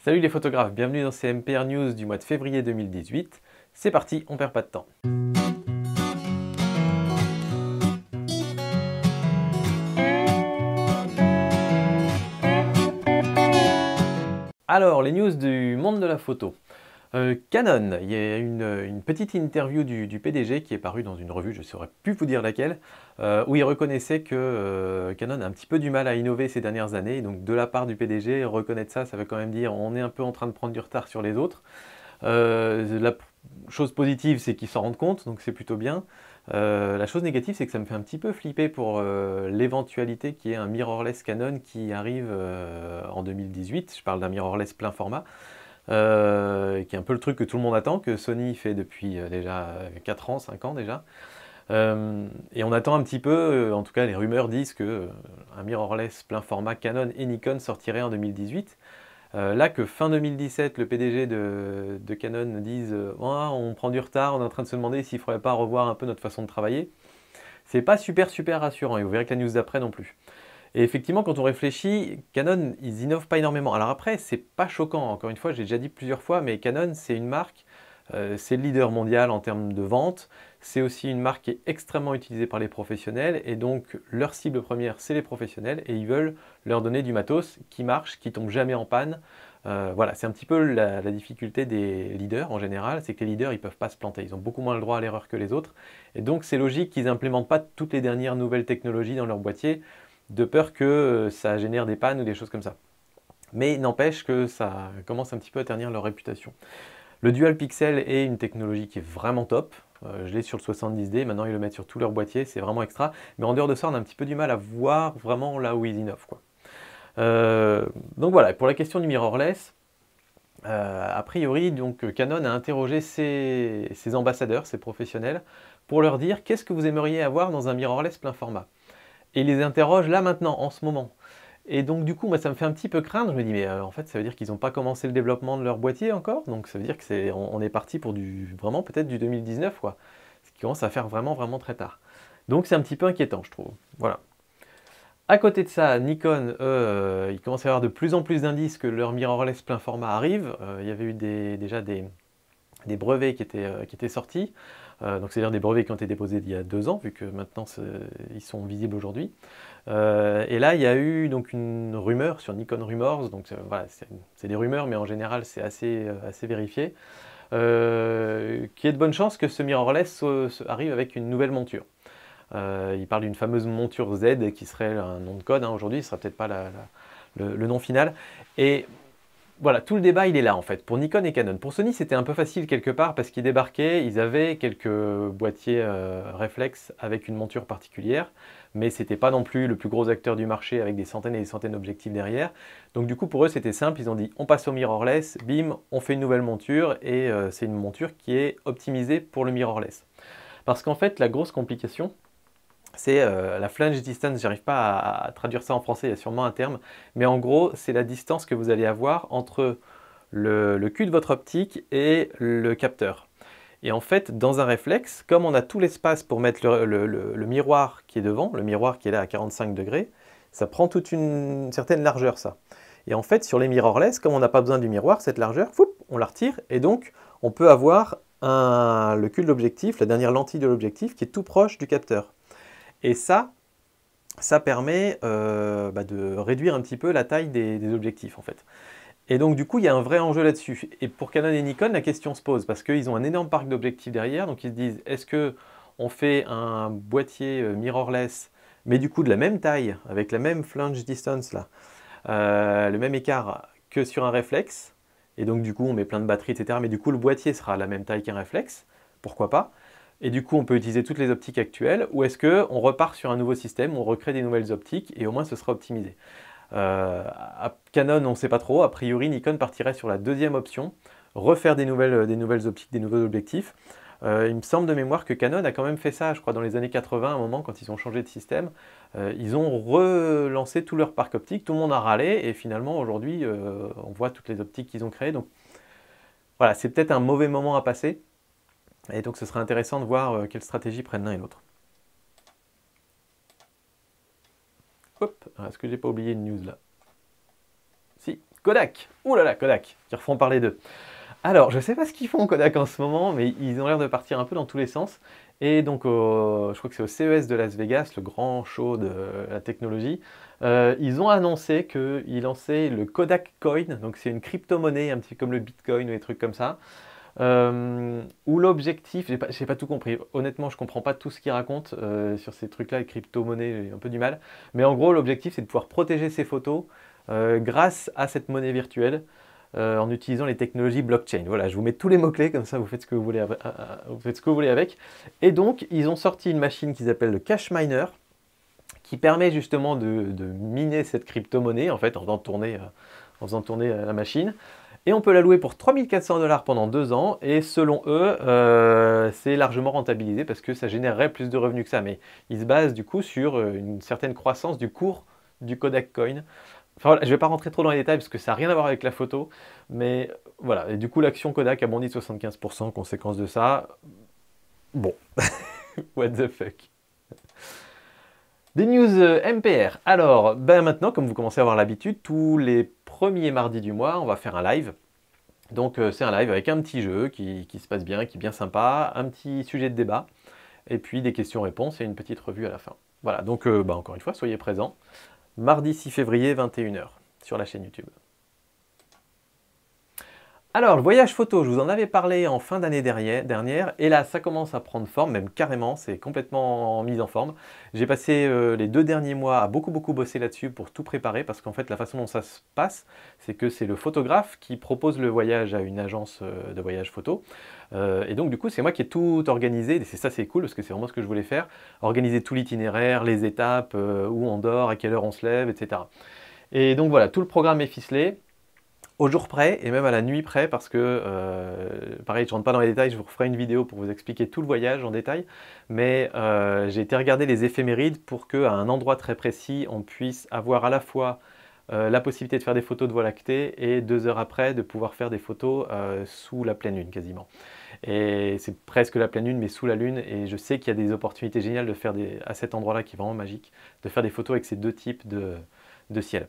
Salut les photographes, bienvenue dans ces MPR News du mois de février 2018. C'est parti, on perd pas de temps. Alors, les news du monde de la photo. Canon, il y a une petite interview du PDG qui est parue dans une revue, je ne saurais plus vous dire laquelle, où il reconnaissait que Canon a un petit peu du mal à innover ces dernières années. Donc de la part du PDG, reconnaître ça, ça veut quand même dire on est un peu en train de prendre du retard sur les autres. La chose positive, c'est qu'ils s'en rendent compte, donc c'est plutôt bien. La chose négative, c'est que ça me fait un petit peu flipper pour l'éventualité qu'il y ait un mirrorless Canon qui arrive en 2018. Je parle d'un mirrorless plein format. Qui est un peu le truc que tout le monde attend, que Sony fait depuis déjà 4 ans, 5 ans déjà. Et on attend un petit peu, en tout cas les rumeurs disent que un mirrorless plein format Canon et Nikon sortirait en 2018. Là que fin 2017, le PDG de Canon dise oh, on prend du retard, on est en train de se demander s'il ne faudrait pas revoir un peu notre façon de travailler, c'est pas super rassurant, et vous verrez que la news d'après non plus. Et effectivement, quand on réfléchit, Canon, ils innovent pas énormément. Alors après, c'est pas choquant, encore une fois, j'ai déjà dit plusieurs fois, mais Canon, c'est une marque, c'est le leader mondial en termes de vente, c'est aussi une marque qui est extrêmement utilisée par les professionnels, et donc leur cible première, c'est les professionnels, et ils veulent leur donner du matos qui marche, qui tombe jamais en panne. Voilà, c'est un petit peu la difficulté des leaders en général, c'est que les leaders, ils peuvent pas se planter, ils ont beaucoup moins le droit à l'erreur que les autres, et donc c'est logique qu'ils n'implémentent pas toutes les dernières nouvelles technologies dans leur boîtier, de peur que ça génère des pannes ou des choses comme ça. Mais n'empêche que ça commence un petit peu à ternir leur réputation. Le Dual Pixel est une technologie qui est vraiment top. Je l'ai sur le 70D, maintenant ils le mettent sur tous leurs boîtiers, c'est vraiment extra. Mais en dehors de ça, on a un petit peu du mal à voir vraiment là où ils innovent, quoi. Donc voilà, pour la question du mirrorless, a priori, donc, Canon a interrogé ses ambassadeurs, ses professionnels, pour leur dire qu'est-ce que vous aimeriez avoir dans un mirrorless plein format. Et il les interroge là maintenant, en ce moment. Et donc du coup, moi, ça me fait un petit peu craindre. Je me dis, mais en fait, ça veut dire qu'ils n'ont pas commencé le développement de leur boîtier encore. Donc ça veut dire que on est parti pour vraiment peut-être du 2019, quoi. Ce qui commence à faire vraiment très tard. Donc c'est un petit peu inquiétant, je trouve. Voilà. À côté de ça, Nikon, eux, il commence à y avoir de plus en plus d'indices que leur mirrorless plein format arrive. Il y avait eu déjà des brevets qui étaient sortis. Donc c'est-à-dire des brevets qui ont été déposés il y a 2 ans, vu que maintenant ils sont visibles aujourd'hui. Et là, il y a eu donc une rumeur sur Nikon Rumors, donc voilà, c'est des rumeurs, mais en général c'est assez vérifié, qui est de bonne chance que ce mirrorless arrive avec une nouvelle monture. Il parle d'une fameuse monture Z qui serait un nom de code, hein, aujourd'hui, ce ne sera peut-être pas le nom final. Et voilà, tout le débat il est là en fait, pour Nikon et Canon. Pour Sony c'était un peu facile quelque part parce qu'ils débarquaient, ils avaient quelques boîtiers réflexes avec une monture particulière, mais c'était pas non plus le plus gros acteur du marché avec des centaines et des centaines d'objectifs derrière. Donc du coup pour eux c'était simple, ils ont dit on passe au mirrorless, bim, on fait une nouvelle monture et c'est une monture qui est optimisée pour le mirrorless. Parce qu'en fait la grosse complication, c'est la flange distance, j'arrive pas à traduire ça en français, il y a sûrement un terme, mais en gros, c'est la distance que vous allez avoir entre le cul de votre optique et le capteur. Et en fait, dans un réflexe, comme on a tout l'espace pour mettre le miroir qui est devant, le miroir qui est là à 45 degrés, ça prend toute une certaine largeur, ça. Et en fait, sur les mirrorless, comme on n'a pas besoin du miroir, cette largeur, foup, on la retire, et donc on peut avoir le cul de l'objectif, la dernière lentille de l'objectif, qui est tout proche du capteur. Et ça permet de réduire un petit peu la taille des objectifs en fait. Et donc du coup, il y a un vrai enjeu là-dessus. Et pour Canon et Nikon, la question se pose, parce qu'ils ont un énorme parc d'objectifs derrière, donc ils se disent, est-ce qu'on fait un boîtier mirrorless, mais du coup de la même taille, avec la même flange distance là, le même écart que sur un réflexe, et donc du coup on met plein de batteries, etc. Mais du coup le boîtier sera à la même taille qu'un réflexe, pourquoi pas? Et du coup, on peut utiliser toutes les optiques actuelles, ou est-ce qu'on repart sur un nouveau système, on recrée des nouvelles optiques, et au moins ce sera optimisé. À Canon, on ne sait pas trop, a priori Nikon partirait sur la deuxième option, refaire des nouvelles optiques, des nouveaux objectifs. Il me semble de mémoire que Canon a quand même fait ça, je crois, dans les années 80, à un moment, quand ils ont changé de système. Ils ont relancé tout leur parc optique, tout le monde a râlé, et finalement, aujourd'hui, on voit toutes les optiques qu'ils ont créées. Donc voilà, c'est peut-être un mauvais moment à passer. Et donc ce serait intéressant de voir quelle stratégie prennent l'un et l'autre. Hop, est-ce que j'ai pas oublié une news là? Si, Kodak. Ouh là là, Kodak, qui refont parler d'eux. Alors, je ne sais pas ce qu'ils font Kodak en ce moment, mais ils ont l'air de partir un peu dans tous les sens. Et donc, je crois que c'est au CES de Las Vegas, le grand show de la technologie, ils ont annoncé qu'ils lançaient le Kodak Coin, donc c'est une crypto-monnaie, un petit peu comme le Bitcoin ou des trucs comme ça, où l'objectif, j'ai pas tout compris, honnêtement je ne comprends pas tout ce qu'ils racontent sur ces trucs-là, les crypto-monnaies, j'ai un peu du mal, mais en gros l'objectif c'est de pouvoir protéger ses photos grâce à cette monnaie virtuelle. En utilisant les technologies blockchain. Voilà, je vous mets tous les mots-clés, comme ça vous faites ce que vous voulez, vous faites ce que vous voulez avec. Et donc, ils ont sorti une machine qu'ils appellent le Cash Miner, qui permet justement de miner cette crypto-monnaie, en fait, en faisant tourner la machine. Et on peut la louer pour 3400 $ pendant 2 ans, et selon eux, c'est largement rentabilisé, parce que ça générerait plus de revenus que ça. Mais ils se basent du coup sur une certaine croissance du cours du Kodak Coin. Enfin, voilà, je ne vais pas rentrer trop dans les détails parce que ça n'a rien à voir avec la photo, mais voilà, et du coup l'action Kodak a bondi de 75% conséquence de ça. Bon, what the fuck. Des news MPR. Alors, ben maintenant, comme vous commencez à avoir l'habitude, tous les premiers mardis du mois, on va faire un live. Donc c'est un live avec un petit jeu qui se passe bien, qui est bien sympa, un petit sujet de débat, et puis des questions-réponses et une petite revue à la fin. Voilà, donc encore une fois, soyez présents. Mardi 6 février, 21 h, sur la chaîne YouTube. Alors, le voyage photo, je vous en avais parlé en fin d'année dernière, et là, ça commence à prendre forme, même carrément, c'est complètement mis en forme. J'ai passé les 2 derniers mois à beaucoup bosser là-dessus pour tout préparer, parce qu'en fait, la façon dont ça se passe, c'est que c'est le photographe qui propose le voyage à une agence de voyage photo. Et donc, du coup, c'est moi qui ai tout organisé, et ça, c'est cool, parce que c'est vraiment ce que je voulais faire, organiser tout l'itinéraire, les étapes, où on dort, à quelle heure on se lève, etc. Et donc voilà, tout le programme est ficelé, au jour près et même à la nuit près, parce que, pareil, je ne rentre pas dans les détails, je vous referai une vidéo pour vous expliquer tout le voyage en détail, mais j'ai été regarder les éphémérides pour qu'à un endroit très précis, on puisse avoir à la fois la possibilité de faire des photos de Voie lactée et 2 heures après de pouvoir faire des photos sous la pleine lune quasiment. Et c'est presque la pleine lune mais sous la lune, et je sais qu'il y a des opportunités géniales de faire à cet endroit-là qui est vraiment magique, de faire des photos avec ces deux types de ciel.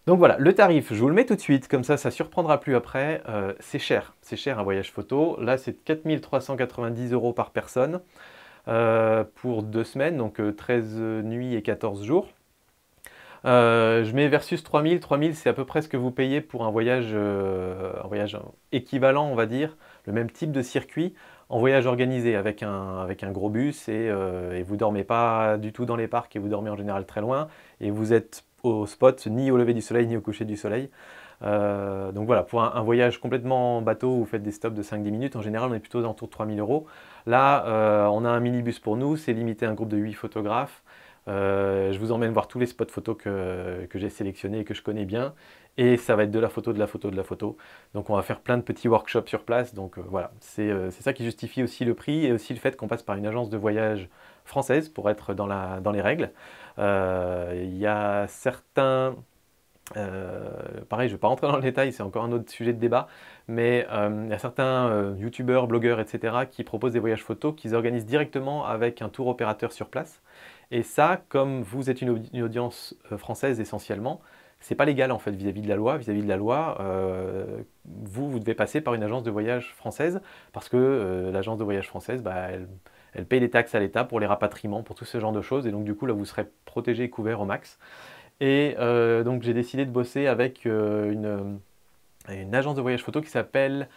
Donc voilà, le tarif, je vous le mets tout de suite, comme ça ne surprendra plus après. C'est cher un voyage photo. Là, c'est 4 390 € par personne pour 2 semaines, donc 13 nuits et 14 jours. Je mets versus 3000. 3000, c'est à peu près ce que vous payez pour un voyage équivalent, on va dire, le même type de circuit, en voyage organisé avec un gros bus, et vous ne dormez pas du tout dans les parcs, et vous dormez en général très loin, et vous êtes au spot ni au lever du soleil ni au coucher du soleil. Donc voilà, pour un voyage complètement bateau où vous faites des stops de 5-10 minutes, en général on est plutôt aux alentours de 3000 €. Là, on a un minibus pour nous, c'est limité à un groupe de 8 photographes. Je vous emmène voir tous les spots photos que j'ai sélectionnés et que je connais bien. Et ça va être de la photo, de la photo, de la photo. Donc on va faire plein de petits workshops sur place. Donc voilà, c'est ça qui justifie aussi le prix, et aussi le fait qu'on passe par une agence de voyage française pour être dans les règles. Il y a certains... pareil, je ne vais pas rentrer dans le détail, c'est encore un autre sujet de débat, mais il y a certains youtubeurs, blogueurs, etc. qui proposent des voyages photos qu'ils organisent directement avec un tour opérateur sur place. Et ça, comme vous êtes une audience française essentiellement, c'est pas légal en fait vis-à-vis de la loi. Vis-à-vis de la loi, vous devez passer par une agence de voyage française, parce que l'agence de voyage française, bah, elle paye les taxes à l'État pour les rapatriements, pour tout ce genre de choses, et donc du coup là vous serez protégé et couvert au max. Et donc j'ai décidé de bosser avec une agence de voyage photo qui s'appelle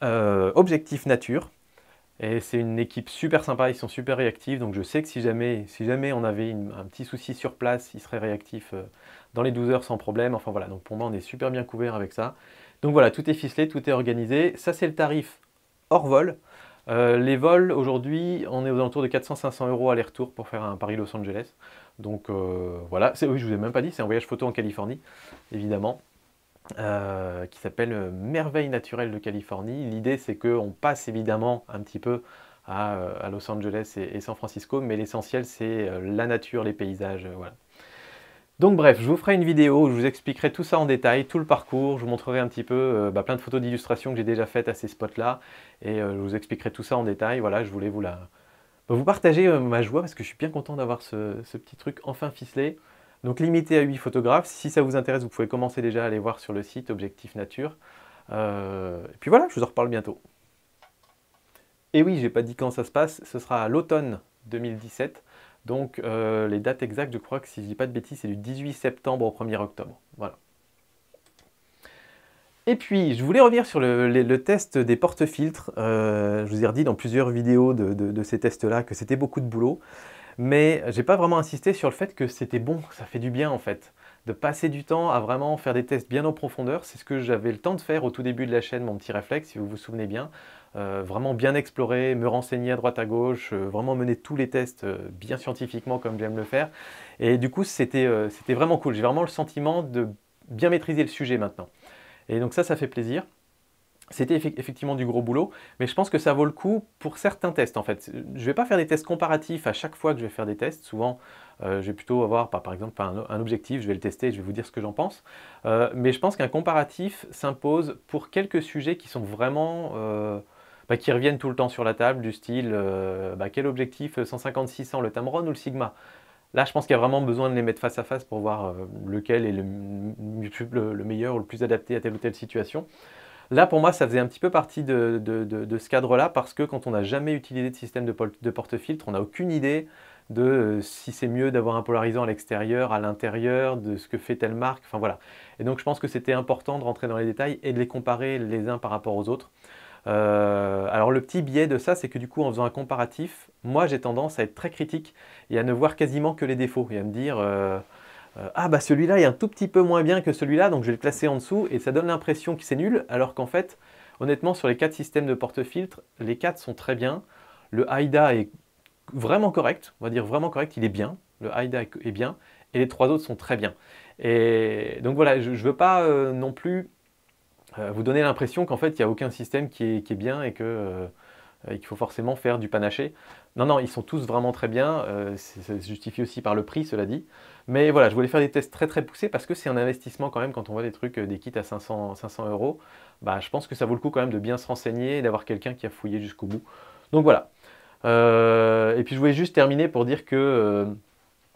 Objectif Nature. Et c'est une équipe super sympa, ils sont super réactifs, donc je sais que si jamais on avait un petit souci sur place, ils seraient réactifs dans les 12 heures sans problème. Enfin voilà, donc pour moi on est super bien couvert avec ça. Donc voilà, tout est ficelé, tout est organisé. Ça c'est le tarif hors vol. Les vols aujourd'hui, on est aux alentours de 400-500 € aller-retour pour faire un Paris-Los Angeles. Donc voilà, oui, je vous ai même pas dit, c'est un voyage photo en Californie, évidemment. Qui s'appelle Merveille naturelle de Californie. L'idée c'est qu'on passe évidemment un petit peu à Los Angeles et San Francisco, mais l'essentiel c'est la nature, les paysages, voilà. Donc bref, je vous ferai une vidéo où je vous expliquerai tout ça en détail, tout le parcours, je vous montrerai un petit peu plein de photos d'illustrations que j'ai déjà faites à ces spots-là, et je vous expliquerai tout ça en détail. Voilà, je voulais vous partager ma joie, parce que je suis bien content d'avoir ce petit truc enfin ficelé. Donc limité à 8 photographes. Si ça vous intéresse, vous pouvez commencer déjà à aller voir sur le site Objectif Nature. Et puis voilà, je vous en reparle bientôt. Et oui, j'ai pas dit quand ça se passe, ce sera à l'automne 2017. Donc les dates exactes, je crois que si je dis pas de bêtises, c'est du 18 septembre au 1er octobre. Voilà. Et puis, je voulais revenir sur le test des porte-filtres. Je vous ai redit dans plusieurs vidéos de ces tests-là que c'était beaucoup de boulot. Mais j'ai pas vraiment insisté sur le fait que c'était bon, ça fait du bien en fait. De passer du temps à vraiment faire des tests bien en profondeur. C'est ce que j'avais le temps de faire au tout début de la chaîne, mon petit réflexe, si vous vous souvenez bien. Vraiment bien explorer, me renseigner à droite à gauche, vraiment mener tous les tests bien scientifiquement comme j'aime le faire. Et du coup, c'était vraiment cool. J'ai vraiment le sentiment de bien maîtriser le sujet maintenant. Et donc ça fait plaisir. C'était effectivement du gros boulot, mais je pense que ça vaut le coup pour certains tests en fait. Je ne vais pas faire des tests comparatifs à chaque fois que je vais faire des tests. Souvent, je vais plutôt avoir par exemple un objectif, je vais le tester et je vais vous dire ce que j'en pense. Mais je pense qu'un comparatif s'impose pour quelques sujets qui sont vraiment... qui reviennent tout le temps sur la table, du style quel objectif 150-600, le Tamron ou le Sigma? Là, je pense qu'il y a vraiment besoin de les mettre face à face pour voir lequel est le meilleur ou le plus adapté à telle ou telle situation. Là, pour moi, ça faisait un petit peu partie de ce cadre-là parce que quand on n'a jamais utilisé de système de porte-filtre, on n'a aucune idée de si c'est mieux d'avoir un polarisant à l'extérieur, à l'intérieur, de ce que fait telle marque, enfin voilà. Et donc, je pense que c'était important de rentrer dans les détails et de les comparer les uns par rapport aux autres. Alors le petit biais de ça, c'est que du coup en faisant un comparatif, moi j'ai tendance à être très critique et à ne voir quasiment que les défauts et à me dire ah bah celui-là est un tout petit peu moins bien que celui-là, donc je vais le classer en dessous et ça donne l'impression que c'est nul, alors qu'en fait, honnêtement sur les 4 systèmes de porte-filtre, les 4 sont très bien. Le AIDA est vraiment correct, on va dire vraiment correct, il est bien, le AIDA est bien, et les 3 autres sont très bien. Et donc voilà, je ne veux pas non plus vous donner l'impression qu'en fait il n'y a aucun système qui est bien et qu'il faut forcément faire du panaché. Non, non, ils sont tous vraiment très bien, ça se justifie aussi par le prix, cela dit. Mais voilà, je voulais faire des tests très très poussés parce que c'est un investissement quand même quand on voit des trucs, des kits à 500 €. Bah, je pense que ça vaut le coup quand même de bien se renseigner et d'avoir quelqu'un qui a fouillé jusqu'au bout. Donc voilà. Et puis je voulais juste terminer pour dire que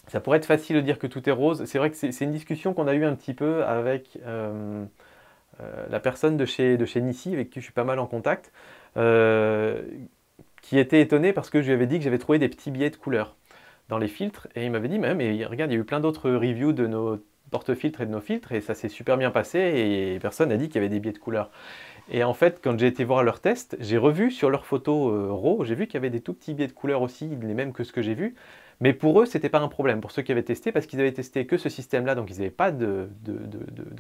ça pourrait être facile de dire que tout est rose. C'est vrai que c'est une discussion qu'on a eue un petit peu avec la personne de chez Nissi, avec qui je suis pas mal en contact, qui était étonné parce que je lui avais dit que j'avais trouvé des petits biais de couleurs dans les filtres, et il m'avait dit, mais regarde, il y a eu plein d'autres reviews de nos porte-filtres et de nos filtres, et ça s'est super bien passé, et personne n'a dit qu'il y avait des biais de couleurs. Et en fait, quand j'ai été voir leurs tests, j'ai revu sur leurs photos RAW, j'ai vu qu'il y avait des tout petits biais de couleurs aussi, les mêmes que ce que j'ai vu, mais pour eux, c'était pas un problème, pour ceux qui avaient testé, parce qu'ils avaient testé que ce système-là, donc ils n'avaient pas de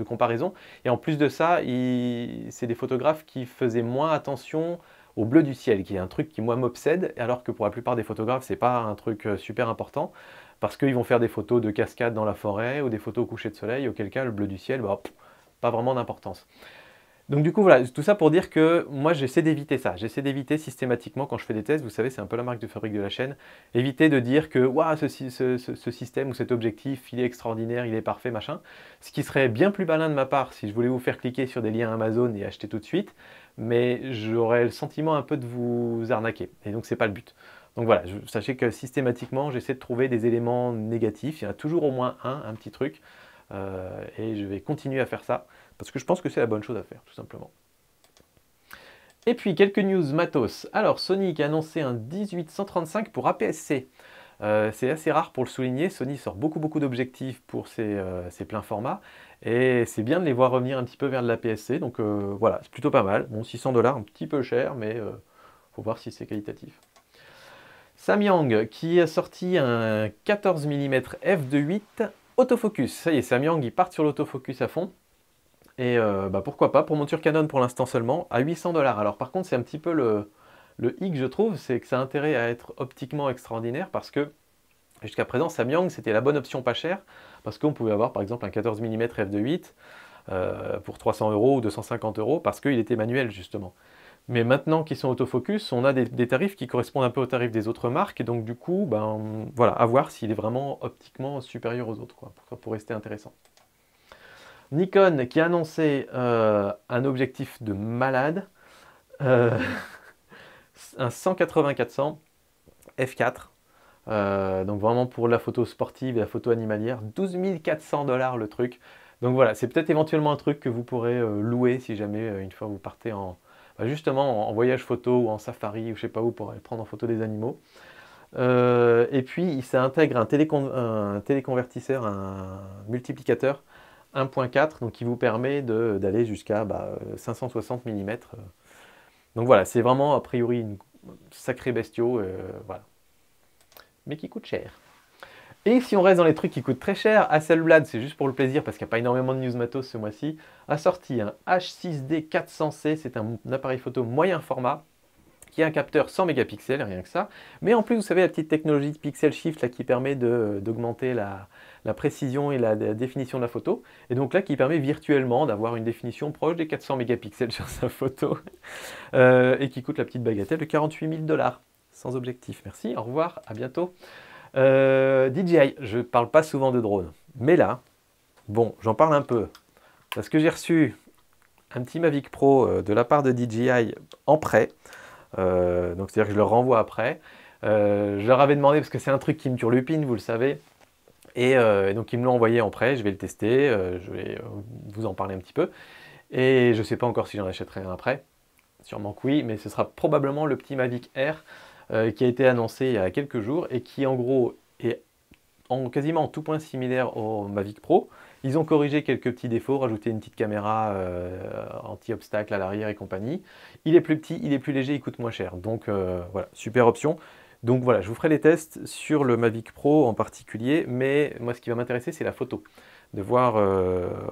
comparaison, et en plus de ça, c'est des photographes qui faisaient moins attention au bleu du ciel, qui est un truc qui moi m'obsède, alors que pour la plupart des photographes, c'est pas un truc super important, parce qu'ils vont faire des photos de cascades dans la forêt, ou des photos au coucher de soleil, auquel cas le bleu du ciel, bah, pas vraiment d'importance. Donc du coup voilà, tout ça pour dire que moi j'essaie d'éviter ça, j'essaie d'éviter systématiquement quand je fais des tests, vous savez c'est un peu la marque de fabrique de la chaîne, éviter de dire que waouh, ce système ou cet objectif il est extraordinaire, il est parfait, machin, ce qui serait bien plus malin de ma part si je voulais vous faire cliquer sur des liens Amazon et acheter tout de suite, mais j'aurais le sentiment un peu de vous arnaquer, et donc c'est pas le but. Donc voilà, sachez que systématiquement j'essaie de trouver des éléments négatifs, il y en a toujours au moins un petit truc, et je vais continuer à faire ça, parce que je pense que c'est la bonne chose à faire, tout simplement. Et puis, quelques news matos. Alors, Sony qui a annoncé un 18-135 pour APS-C. C'est assez rare pour le souligner, Sony sort beaucoup d'objectifs pour ses pleins formats, et c'est bien de les voir revenir un petit peu vers de l'APS-C, donc voilà, c'est plutôt pas mal. Bon, 600 $, un petit peu cher, mais faut voir si c'est qualitatif. Samyang qui a sorti un 14 mm f2.8 autofocus. Ça y est, Samyang, ils partent sur l'autofocus à fond. Et pourquoi pas, pour monture Canon pour l'instant seulement, à 800 $. Alors par contre, c'est un petit peu le hic, je trouve, c'est que ça a intérêt à être optiquement extraordinaire parce que jusqu'à présent, Samyang, c'était la bonne option pas chère parce qu'on pouvait avoir par exemple un 14 mm f2.8 pour 300 € ou 250 € parce qu'il était manuel justement. Mais maintenant qu'ils sont autofocus, on a des tarifs qui correspondent un peu aux tarifs des autres marques, et donc du coup, voilà, à voir s'il est vraiment optiquement supérieur aux autres, quoi, pour rester intéressant. Nikon qui a annoncé un objectif de malade, un 180-400 f4. Donc vraiment pour la photo sportive et la photo animalière, 12 400 $ le truc. Donc voilà, c'est peut-être éventuellement un truc que vous pourrez louer si jamais une fois vous partez justement en voyage photo ou en safari ou je sais pas où pour aller prendre en photo des animaux. Et puis ça intègre un téléconvertisseur, un multiplicateur 1.4, donc qui vous permet d'aller jusqu'à 560 mm. Donc voilà, c'est vraiment a priori une sacrée bestiaux, voilà. Mais qui coûte cher. Et si on reste dans les trucs qui coûtent très cher, Hasselblad, c'est juste pour le plaisir parce qu'il n'y a pas énormément de news matos ce mois-ci, a sorti un H6D 400C, c'est un appareil photo moyen format qui a un capteur 100 mégapixels, rien que ça. Mais en plus, vous savez, la petite technologie de Pixel Shift là, qui permet d'augmenter la précision et la définition de la photo. Et donc là, qui permet virtuellement d'avoir une définition proche des 400 mégapixels sur sa photo. Et qui coûte la petite bagatelle de 48 000 $. Sans objectif. Merci, au revoir, à bientôt. DJI, je ne parle pas souvent de drone. Mais là, bon, j'en parle un peu. Parce que j'ai reçu un petit Mavic Pro de la part de DJI en prêt. Donc c'est-à-dire que je le renvoie après. Je leur avais demandé, parce que c'est un truc qui me turlupine, vous le savez, et donc ils me l'ont envoyé en prêt, je vais le tester, je vais vous en parler un petit peu, et je ne sais pas encore si j'en achèterai un après, sûrement que oui, mais ce sera probablement le petit Mavic Air qui a été annoncé il y a quelques jours, et qui en gros est quasiment en tout point similaire au Mavic Pro. Ils ont corrigé quelques petits défauts, rajouté une petite caméra anti-obstacle à l'arrière et compagnie. Il est plus petit, il est plus léger, il coûte moins cher. Donc voilà, super option. Donc voilà, je vous ferai les tests sur le Mavic Pro en particulier, mais moi ce qui va m'intéresser c'est la photo. De voir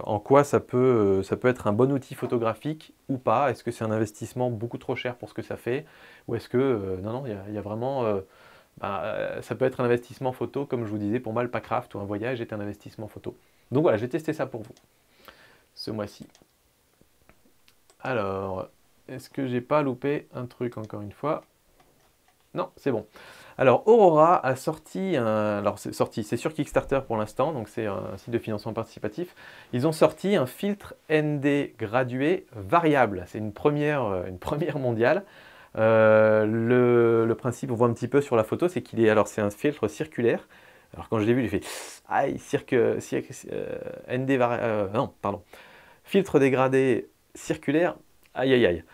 en quoi ça peut être un bon outil photographique ou pas. Est-ce que c'est un investissement beaucoup trop cher pour ce que ça fait? Ou est-ce que, non, il y a vraiment... ça peut être un investissement photo, comme je vous disais, pour moi, le Packraft ou un voyage est un investissement photo. Donc voilà, je vais tester ça pour vous, ce mois-ci. Alors, est-ce que j'ai pas loupé un truc encore une fois? Non, c'est bon. Alors, Aurora a sorti alors c'est sur Kickstarter pour l'instant, donc c'est un site de financement participatif. Ils ont sorti un filtre ND gradué variable. C'est une première mondiale. Le principe, on voit un petit peu sur la photo, c'est c'est un filtre circulaire. Alors quand je l'ai vu, j'ai fait aïe, non, pardon, filtre dégradé circulaire, aïe aïe aïe.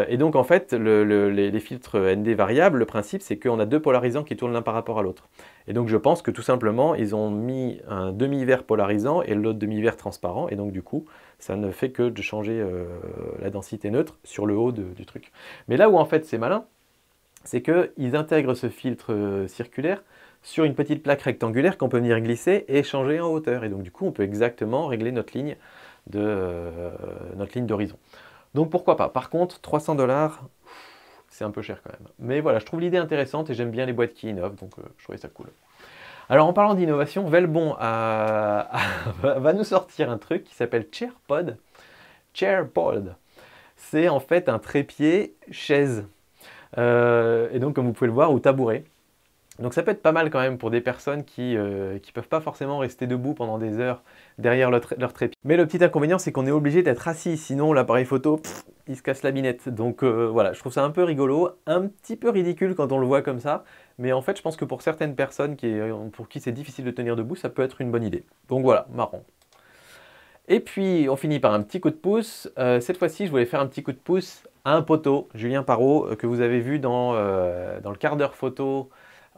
Et donc en fait, les filtres ND variables, le principe c'est qu'on a deux polarisants qui tournent l'un par rapport à l'autre. Et donc je pense que tout simplement, ils ont mis un demi-vert polarisant et l'autre demi-vert transparent, et donc du coup, ça ne fait que de changer la densité neutre sur le haut du truc. Mais là où en fait c'est malin, c'est qu'ils intègrent ce filtre circulaire sur une petite plaque rectangulaire qu'on peut venir glisser et changer en hauteur. Et donc du coup, on peut exactement régler notre ligne d'horizon. Donc pourquoi pas. Par contre, 300 $, c'est un peu cher quand même. Mais voilà, je trouve l'idée intéressante et j'aime bien les boîtes qui innovent, donc je trouvais ça cool. Alors en parlant d'innovation, Velbon va nous sortir un truc qui s'appelle Chairpod. Chairpod. C'est en fait un trépied chaise. Et donc comme vous pouvez le voir, ou tabouret. Donc ça peut être pas mal quand même pour des personnes qui ne peuvent pas forcément rester debout pendant des heures derrière leur trépied. Mais le petit inconvénient, c'est qu'on est obligé d'être assis, sinon l'appareil photo, il se casse la binette. Donc voilà, je trouve ça un peu rigolo, un petit peu ridicule quand on le voit comme ça, mais en fait je pense que pour certaines personnes pour qui c'est difficile de tenir debout, ça peut être une bonne idée. Donc voilà, marrant. Et puis on finit par un petit coup de pouce. Cette fois-ci, je voulais faire un petit coup de pouce à un poteau, Julien Parot, que vous avez vu dans le quart d'heure photo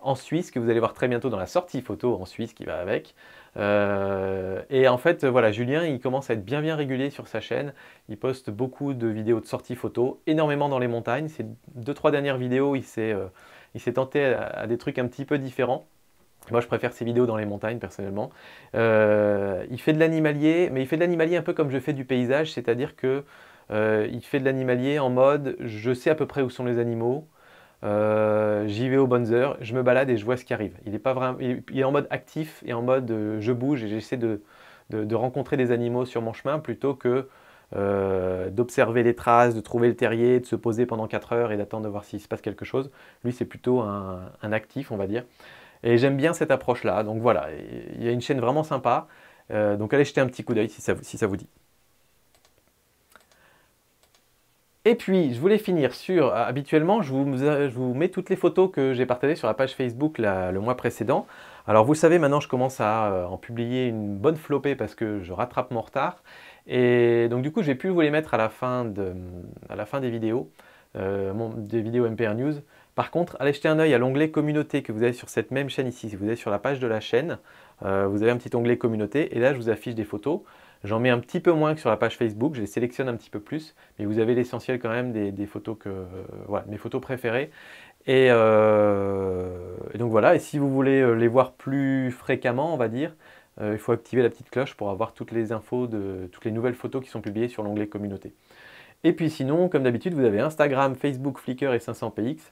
en Suisse, que vous allez voir très bientôt dans la sortie photo en Suisse qui va avec. Et en fait, voilà, Julien, il commence à être bien régulier sur sa chaîne. Il poste beaucoup de vidéos de sortie photo, énormément dans les montagnes. Ces 2-3 dernières vidéos, il s'est tenté à des trucs un petit peu différents. Moi, je préfère ces vidéos dans les montagnes, personnellement. Il fait de l'animalier, mais il fait de l'animalier un peu comme je fais du paysage, c'est-à-dire que il fait de l'animalier en mode, je sais à peu près où sont les animaux, j'y vais aux bonnes heures, je me balade et je vois ce qui arrive. Il est pas vraiment, il est en mode actif et en mode je bouge et j'essaie de rencontrer des animaux sur mon chemin plutôt que d'observer les traces, de trouver le terrier, de se poser pendant 4 heures et d'attendre de voir s'il se passe quelque chose. Lui, c'est plutôt un actif, on va dire. Et j'aime bien cette approche-là. Donc voilà, il y a une chaîne vraiment sympa. Donc allez jeter un petit coup d'œil si ça vous dit. Et puis, je voulais finir sur, habituellement, je vous mets toutes les photos que j'ai partagées sur la page Facebook le mois précédent. Alors vous le savez, maintenant je commence à en publier une bonne flopée parce que je rattrape mon retard. Et donc du coup, j'ai pu vous les mettre à la fin des vidéos, des vidéos MPR News. Par contre, allez jeter un œil à l'onglet communauté que vous avez sur cette même chaîne ici. Si vous allez sur la page de la chaîne, vous avez un petit onglet communauté et là je vous affiche des photos. J'en mets un petit peu moins que sur la page Facebook, je les sélectionne un petit peu plus, mais vous avez l'essentiel quand même des photos voilà, mes photos préférées. Et donc voilà, et si vous voulez les voir plus fréquemment, on va dire, il faut activer la petite cloche pour avoir toutes les infos de toutes les nouvelles photos qui sont publiées sur l'onglet communauté. Et puis sinon, comme d'habitude, vous avez Instagram, Facebook, Flickr et 500px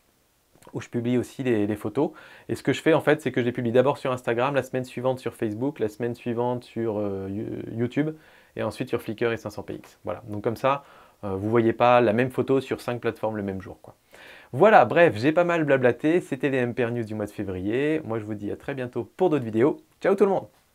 où je publie aussi les photos. Et ce que je fais en fait, c'est que je les publie d'abord sur Instagram, la semaine suivante sur Facebook, la semaine suivante sur YouTube, et ensuite sur Flickr et 500px. Voilà, donc comme ça, vous ne voyez pas la même photo sur 5 plateformes le même jour, quoi. Voilà, bref, j'ai pas mal blablaté, c'était les MPR News du mois de février. Moi je vous dis à très bientôt pour d'autres vidéos. Ciao tout le monde!